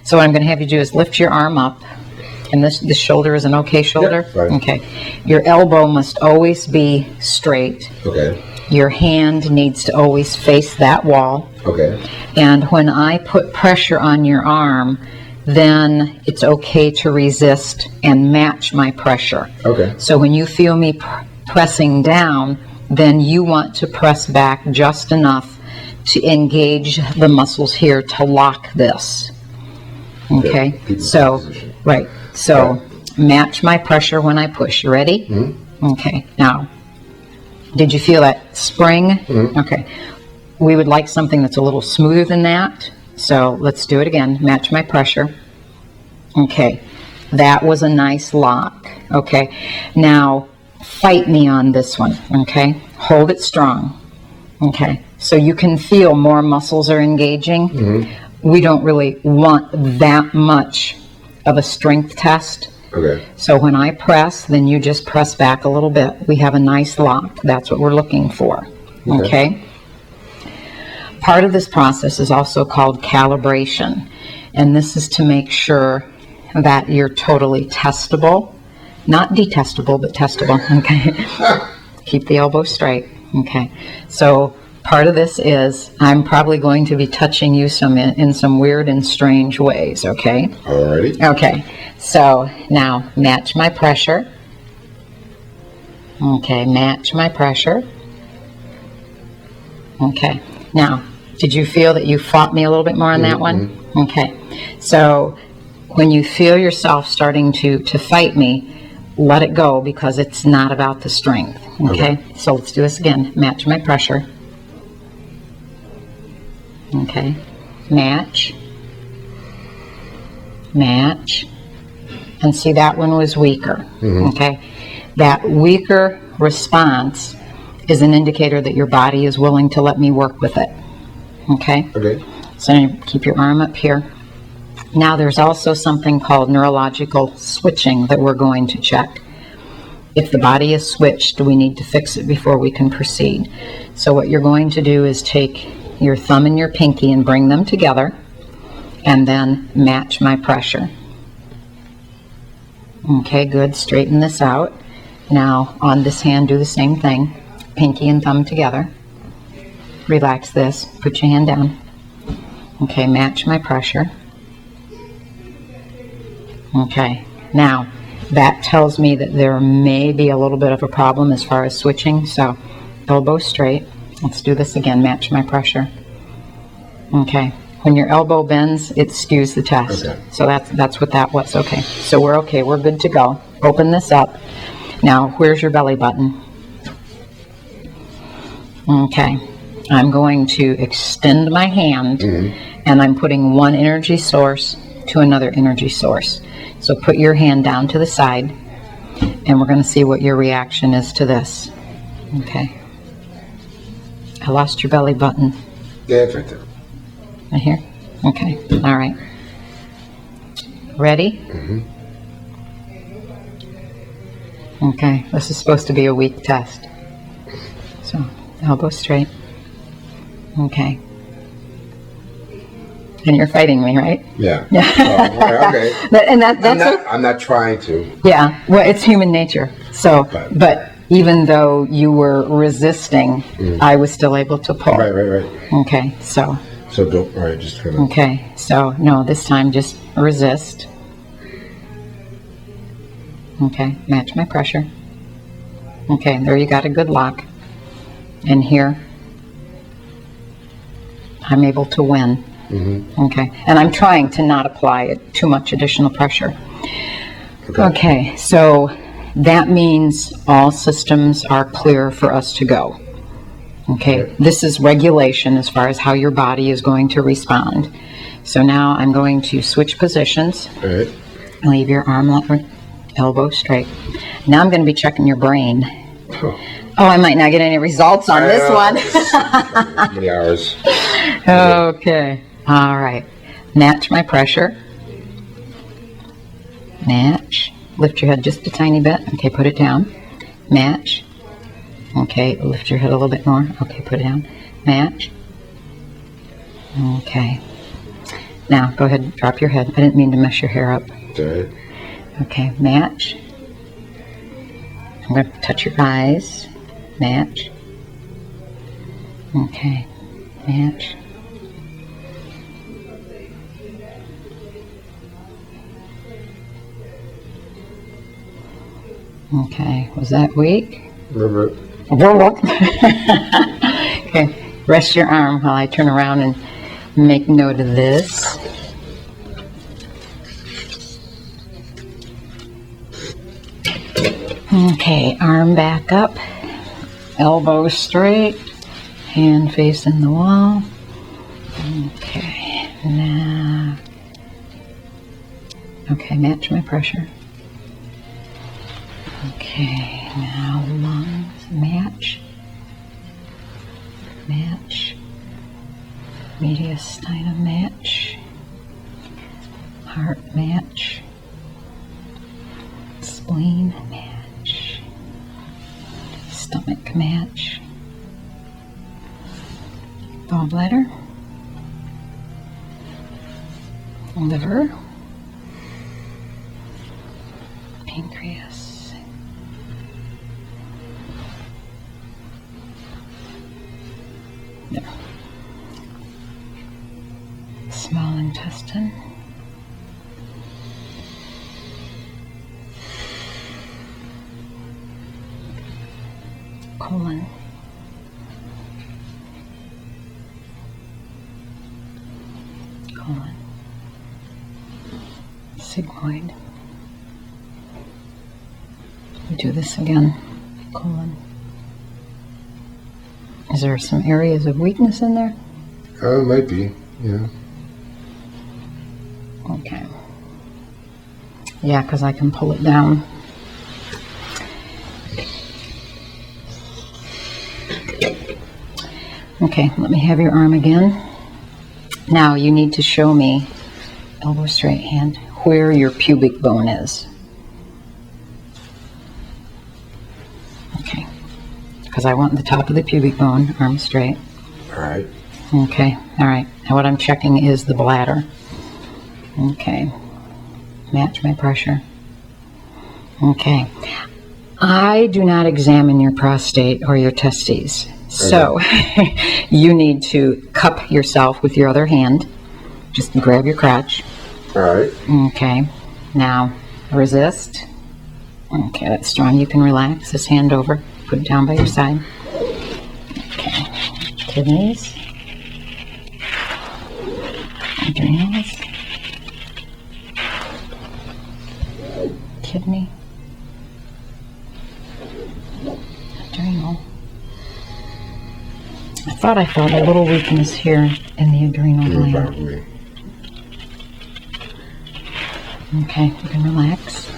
So what I'm going to have you do is lift your arm up. And this shoulder is an okay shoulder? Yeah, fine. Okay. Your elbow must always be straight. Okay. Your hand needs to always face that wall. Okay. And when I put pressure on your arm, then it's okay to resist and match my pressure. Okay. So when you feel me pressing down, then you want to press back just enough to engage the muscles here to lock this. Okay? So, right. So, match my pressure when I push. You ready? Mm-hmm. Okay. Now, did you feel that spring? Mm-hmm. Okay. We would like something that's a little smoother than that. So, let's do it again. Match my pressure. Okay. That was a nice lock. Okay. Now, fight me on this one. Okay. Hold it strong. Okay. So, you can feel more muscles are engaging. Mm-hmm. We don't really want that much of a strength test. Okay. So when I press, then you just press back a little bit. We have a nice lock. That's what we're looking for. Okay? Part of this process is also called calibration. And this is to make sure that you're totally testable. Not detestable, but testable. Okay? Keep the elbow straight. Okay? So part of this is I'm probably going to be touching you in some weird and strange ways, okay? Alrighty. Okay, so now match my pressure. Okay, match my pressure. Okay, now, did you feel that you fought me a little bit more on that one? Okay, so when you feel yourself starting to fight me, let it go because it's not about the strength, okay? So let's do this again. Match my pressure. Okay, match, and see that one was weaker. Okay, that weaker response is an indicator that your body is willing to let me work with it. Okay. Okay. So keep your arm up here. Now there's also something called neurological switching that we're going to check. If the body is switched, we need to fix it before we can proceed. So what you're going to do is take your thumb and your pinky and bring them together and then match my pressure. Okay, good. Straighten this out. Now on this hand, do the same thing. Pinky and thumb together. Relax this. Put your hand down. Okay, match my pressure. Okay, now that tells me that there may be a little bit of a problem as far as switching, so elbow straight. Let's do this again. Match my pressure. Okay. When your elbow bends, it skews the test. Okay. So that's what that was. Okay. So we're okay. We're good to go. Open this up. Now, where's your belly button? Okay. I'm going to extend my hand, and I'm putting one energy source to another energy source. So put your hand down to the side, and we're going to see what your reaction is to this. Okay. I lost your belly button. Yeah, it's right there. Right here? Okay. All right. Ready? Okay. This is supposed to be a weak test. So, elbow straight. Okay. And you're fighting me, right? Yeah. Yeah. Oh, okay. And that's I'm not trying to. Yeah. Well, it's human nature. So, but even though you were resisting, I was still able to pull. Right. Okay, so don't, all right, just kind of. Okay, so no, this time just resist. Okay, match my pressure. Okay, there you got a good lock. And here, I'm able to win. Okay, and I'm trying to not apply too much additional pressure. Okay, so that means all systems are clear for us to go. Okay, this is regulation as far as how your body is going to respond. So now I'm going to switch positions. All right. Leave your arm elbow straight. Now I'm going to be checking your brain. Oh, I might not get any results on this one. How many hours? Okay, all right. Match my pressure. Match. Lift your head just a tiny bit. Okay, put it down. Match. Okay, lift your head a little bit more. Okay, put it down. Match. Okay. Now, go ahead and drop your head. I didn't mean to mess your hair up. Okay. Okay, match. I'm going to touch your eyes. Match. Okay, match. Okay, was that weak? Remember, Okay, rest your arm while I turn around and make note of this. Okay, arm back up, elbow straight, hand facing the wall. Okay, now, okay, match my pressure. Okay, now lungs, match, match, mediastinum match, heart match, spleen match, stomach match, gallbladder, liver, pancreas, small intestine, colon, sigmoid. Do this again, colon. Is there some areas of weakness in there? might be, yeah. Okay. Yeah, because I can pull it down. Okay, let me have your arm again. Now you need to show me, elbow straight hand, where your pubic bone is. Okay, because I want the top of the pubic bone, arm straight. All right. Okay, all right. Now what I'm checking is the bladder. Okay, match my pressure. Okay, I do not examine your prostate or your testes. So you need to cup yourself with your other hand. Just grab your crotch. All right. Okay, now resist. Okay, that's strong. You can relax this hand over. Put it down by your side. Okay, kidneys. Adrenals. Kidney. Adrenal. I thought I felt a little weakness here in the adrenal gland. Probably. Okay, you can relax.